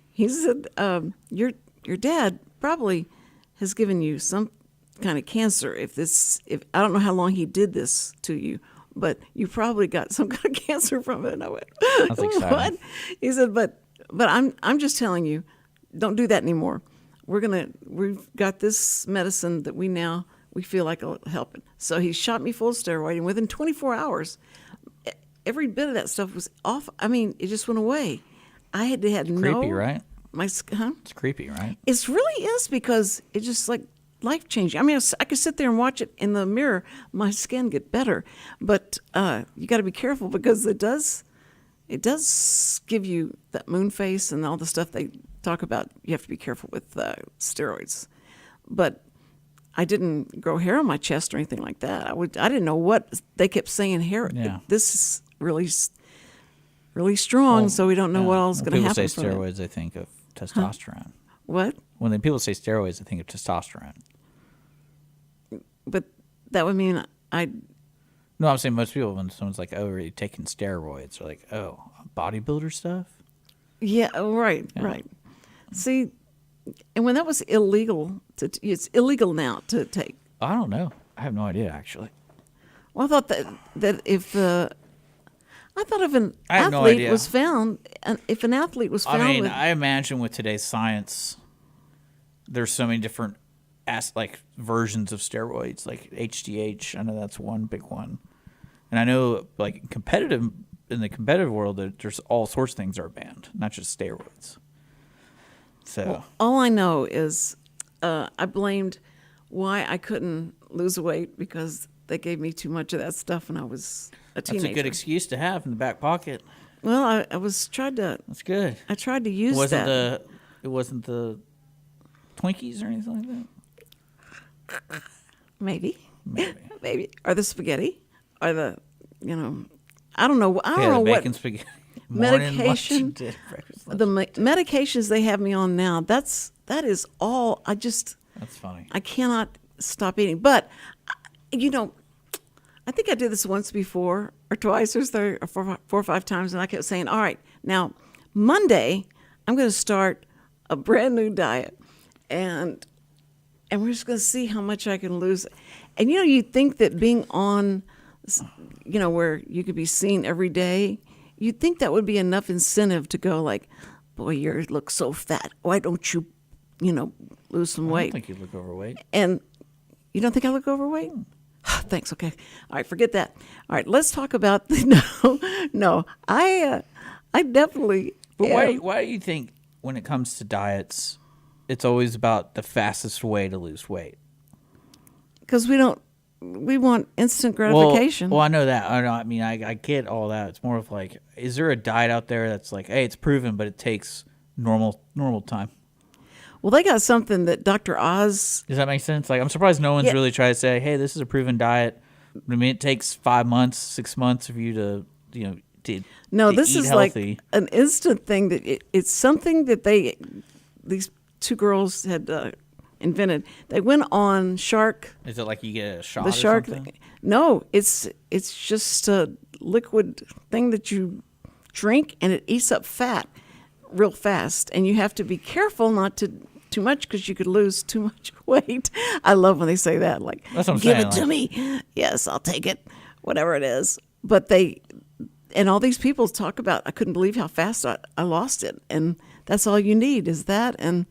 your dad probably has given you some kind of cancer if I don't know how long he did this to you, but you probably got some kind of cancer from it. And I went, That's exciting. what? He said, but I'm just telling you, don't do that anymore. We've got this medicine that we feel like will help it. So he shot me full of steroid, and within 24 hours, every bit of that stuff was off. I mean, it just went away. I had no Creepy, right? Huh? It's creepy, right? It really is because it's just like life changing. I mean, I could sit there and watch it in the mirror, my skin get better, but you got to be careful because it does give you that moon face and all the stuff they talk about. You have to be careful with steroids, but I didn't grow hair on my chest or anything like that. I didn't know what they kept saying. Hair. Yeah. This is really strong, so we don't know what else is going to happen. People say from it. steroids, they think of testosterone. What? When people say steroids, they think of testosterone. But that would mean No, I'm saying most people, when someone's like, oh, are you taking steroids? They're like, oh, bodybuilder stuff? Yeah, right, right. See, and when that was illegal, it's illegal now to take. I don't know. I have no idea, actually. Well, I thought that if an I have no athlete idea. was found, if an athlete was found, I mean, with, I imagine with today's science, there's so many different versions of steroids, like HGH. I know that's one big one, and I know like in the competitive world, that there's all sorts of things that are banned, not just steroids. So all I know is I blamed why I couldn't lose weight because they gave me too much of that stuff when I was a teenager. that's a good excuse to have in the back pocket. Well, I That's good. tried to use that. It wasn't the Twinkies or anything like that. Maybe. Maybe. Maybe. Or the spaghetti. Or I don't know. I don't Yeah, know the what bacon spaghetti. Morning, lunch, medication. and dinner, breakfast, lunch. The medications they have me on now. That is all. That's funny. I cannot stop eating. But I think I did this once before, or twice, or three, or four or five times, and I kept saying, "All right, now Monday, I'm going to start a brand new diet, and we're just going to see how much I can lose." And you think that being on, where you could be seen every day, you'd think that would be enough incentive to go like, "Boy, you look so fat. Why don't you, lose some I weight?" don't think you look overweight. And you don't think I look overweight? Thanks. Okay. All right. Forget that. All right. Let's talk about no. I definitely. But am. why do you think when it comes to diets, it's always about the fastest way to lose weight? Because we want instant gratification. Well, I know that. I mean, I get all that. It's more of like, is there a diet out there that's like, hey, it's proven, but it takes normal time? Well, they got something that Dr. Oz. Does that make sense? Like, I'm surprised no one's really tried to say, hey, this is a proven diet. I mean, it takes 5 months, 6 months for you to, No, to this eat is healthy. like an instant thing that it's something that these two girls had invented. They went on Shark. Is it like you get a shot The or Shark. something? No, it's just a liquid thing that you drink, and it eats up fat real fast, and you have to be careful not to too much because you could lose too much weight. I love when they say that, like, That's what I'm give saying, it to like- me. Yes, I'll take it, whatever it is. But and all these people talk about, I couldn't believe how fast I lost it, and that's all you need is that. And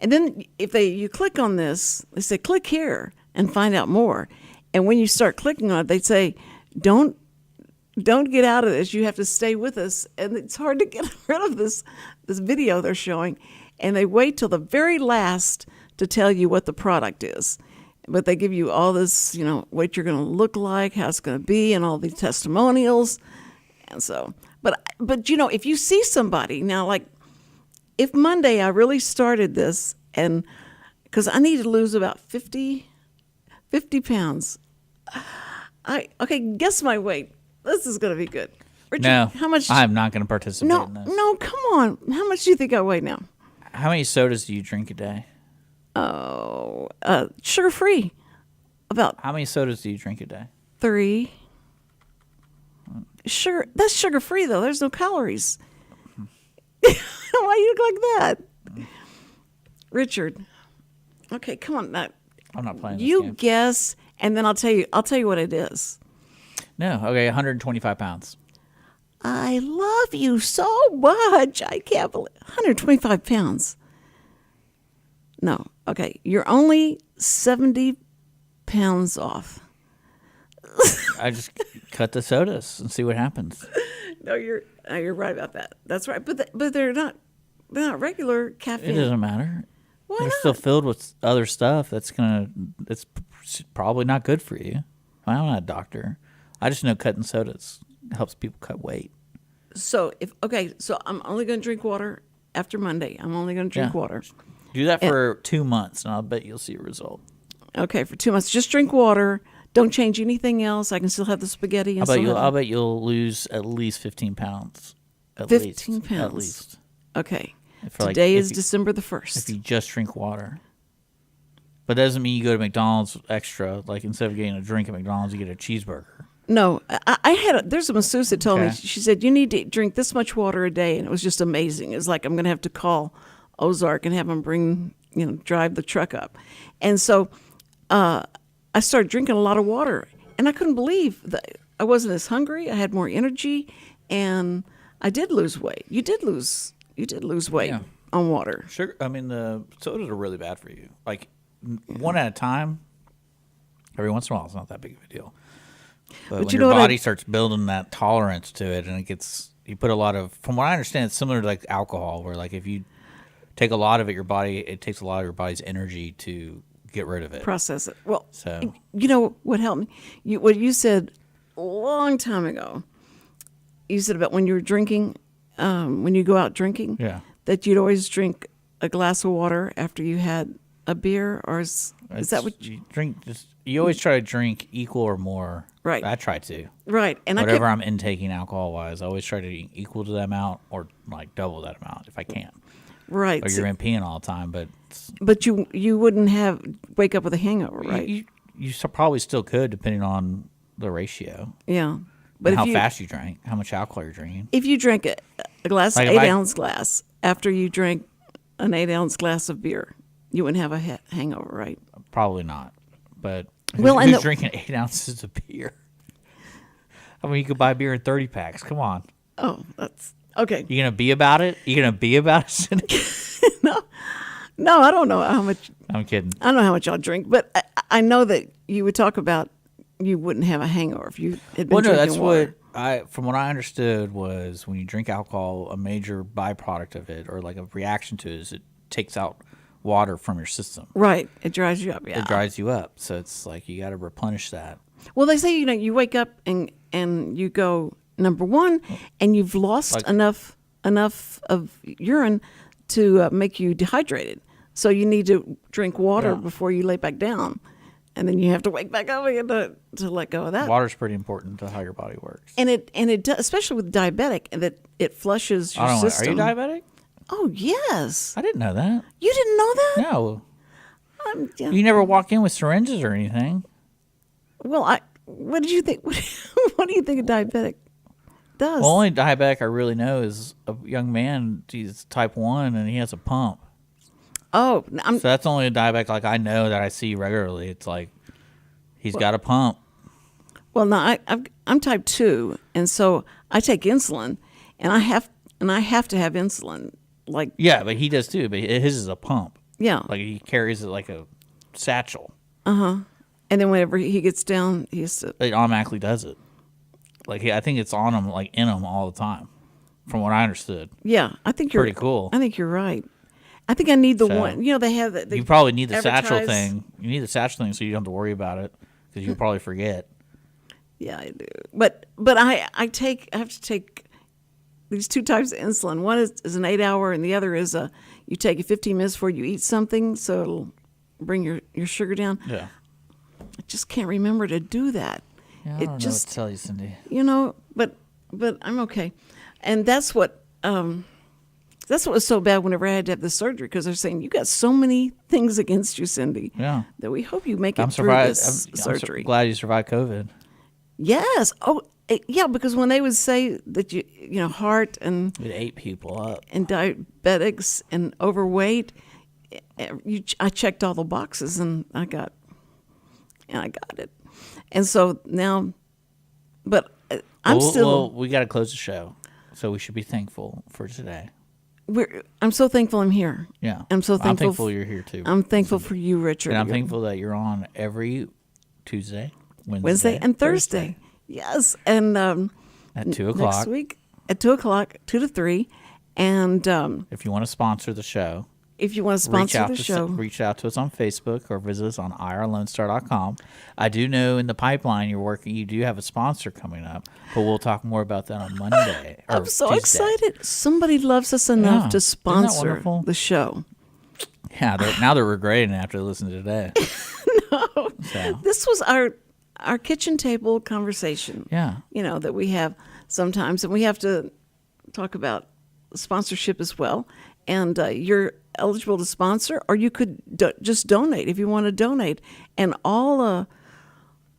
then if you click on this, they say click here and find out more. And when you start clicking on it, they say don't get out of this. You have to stay with us. And it's hard to get rid of this video they're showing. And they wait till the very last to tell you what the product is. But they give you all this, what you're going to look like, how it's going to be, and all these testimonials. And so, but if you see somebody now, like if Monday I really started this, and because I need to lose about 50 pounds. Okay, guess my weight. This is going to be good. Richard, No, how much? I'm not going to participate No, in this. no, come on. How much do you think I weigh now? How many sodas do you drink a day? Oh, sugar free. About How many sodas do you drink a day? 3. Sugar. That's sugar free though. There's no calories. Why you look like that, Richard? Okay, come on. Now, I'm not playing this you game. guess, and then I'll tell you what it is. No, okay, 125 pounds. I love you so much. I can't believe 125 pounds. No, okay, you're only 70 pounds off. I just cut the sodas and see what happens. No, you're right about that. That's right, but they're not regular caffeine. It doesn't matter. Why They're not? still filled with other stuff that's probably not good for you. I'm not a doctor. I just know cutting sodas helps people cut weight. So so I'm only going to drink water after Monday. I'm only going to drink Yeah. water. Do that for 2 months, and I'll bet you'll see a result. Okay, for 2 months, just drink water. Don't change anything else. I can still have the spaghetti. And I'll bet you'll lose at least 15 pounds. At 15 least, pounds. At least. Okay. For like- Today if is you- December the If 1st. you just drink water. But that doesn't mean you go to McDonald's extra. Like instead of getting a drink at McDonald's, you get a cheeseburger. No, I had there's a masseuse that told me, Okay. she said, you need to drink this much water a day. And it was just amazing. It's like I'm going to have to call Ozark and have them drive the truck up. And so I started drinking a lot of water, and I couldn't believe that I wasn't as hungry. I had more energy, and I did lose weight. You did lose weight on water. Sugar. I mean, the sodas are really bad for you. Like one at a time. Every once in a while, it's not that big of a deal. But when your body starts building that tolerance to it, and you put a lot of, from what I understand, it's similar to like alcohol, where like if you take a lot of it, it takes a lot of your body's energy to get rid of it. Process it. Well, so you know what helped me? What you said a long time ago, you said about when you were drinking, when you go out drinking, that you'd always drink a glass of water after you had a beer, or is that what you drink? You always try to drink equal or more. Right. I try to. Right. And whatever I'm intaking alcohol wise, I always try to drink equal to that amount or like double that amount if I can. Right. Or you're peeing all the time, but you wouldn't wake up with a hangover, right? You probably still could, depending on the ratio. Yeah. But how fast you drank, how much alcohol you're drinking. If you drank a glass, like 8-ounce glass, after you drank an 8-ounce glass of beer, you wouldn't have a hangover, right? Probably not. But who's drinking 8 ounces of beer? I mean, you could buy beer in 30 packs. Come on. Oh, that's okay. You gonna be about it? You gonna be about it, Cindy? No, I don't know how much. I'm kidding. I don't know how much y'all drink, but I know that you would talk about you wouldn't have a hangover if you had been drinking water. From what I understood was when you drink alcohol, a major byproduct of it, or like a reaction to it, is it takes out water from your system. Right. It dries you up. Yeah. It dries you up. So it's like you got to replenish that. Well, they say, you wake up and you go, number one, and you've lost enough of urine to make you dehydrated. So you need to drink water before you lay back down. And then you have to wake back up again to let go of that. Water's pretty important to how your body works. And it does, especially with diabetic, that it flushes your system. Are you diabetic? Oh, yes. I didn't know that. You didn't know that? No. You never walk in with syringes or anything. Well, what did you think? What do you think a diabetic does? The only diabetic I really know is a young man. He's type 1, and he has a pump. Oh. So that's only a diabetic like I know that I see regularly. It's like he's got a pump. Well, no, I'm type 2, and so I take insulin, and I have to have insulin. Like, yeah, but he does too. But his is a pump. Yeah, like he carries it like a satchel. And then whenever he gets down, it automatically does it. Like I think it's on him, like in him all the time, from what I understood. Yeah, I think you're pretty cool. I think you're right. I think I need the one. They have that. You probably need the satchel thing. You need the satchel thing so you don't have to worry about it because you'll probably forget. Yeah, I do. But I have to take these two types of insulin. One is an 8-hour, and the other is you take it 15 minutes before you eat something, so it'll bring your sugar down. Yeah. I just can't remember to do that. Yeah, I don't know what to tell you, Cindy. But I'm okay, and that's what was so bad whenever I had to have the surgery, because they're saying you got so many things against you, Cindy. Yeah. That we hope you make it through this surgery. I'm glad you survived COVID. Yes. Oh, yeah. Because when they would say that heart and it ate people up and diabetics and overweight, I checked all the boxes and I got it. And so now, but I'm still. Well, we got to close the show, so we should be thankful for today. I'm so thankful I'm here. Yeah. I'm so thankful. I'm thankful you're here too. I'm thankful for you, Richard. And I'm thankful that you're on every Tuesday, Wednesday and Thursday. Yes. And at 2 o'clock. Next week at 2 o'clock, 2 to 3. And if you want to sponsor the show. If you want to sponsor the show. Reach out to us on Facebook or visit us on irlonestar.com. I do know in the pipeline you do have a sponsor coming up, but we'll talk more about that on Monday. I'm so excited. Somebody loves us enough to sponsor the show. Yeah, now they're regretting it after they listen to today. No. So. This was our kitchen table conversation. Yeah. That we have sometimes, and we have to talk about sponsorship as well. And you're eligible to sponsor, or you could just donate if you want to donate. And all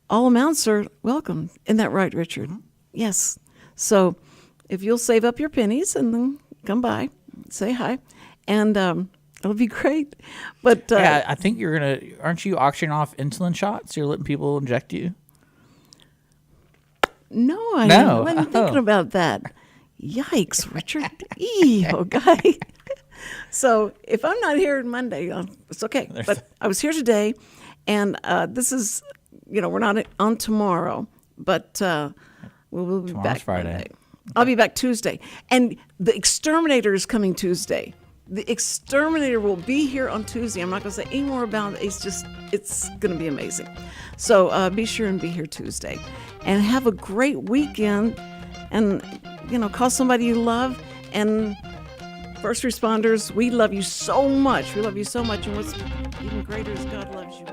amounts are welcome. Isn't that right, Richard? Mm-hmm. Yes. So if you'll save up your pennies and then come by, say hi. and it'll be great. But Yeah, I think aren't you auctioning off insulin shots? You're letting people inject you? no, I No. wasn't thinking about that. Yikes, Richard. Okay. So if I'm not here Monday, it's okay. But I was here today, and this is, we're not on tomorrow, but we'll be Tomorrow's back Friday. Monday. I'll be back Tuesday. And the exterminator is coming Tuesday. The exterminator will be here on Tuesday. I'm not going to say any more about it. It's going to be amazing. So be sure and be here Tuesday. And have a great weekend. And, call somebody you love. And first responders, we love you so much. We love you so much. And what's even greater is God loves you.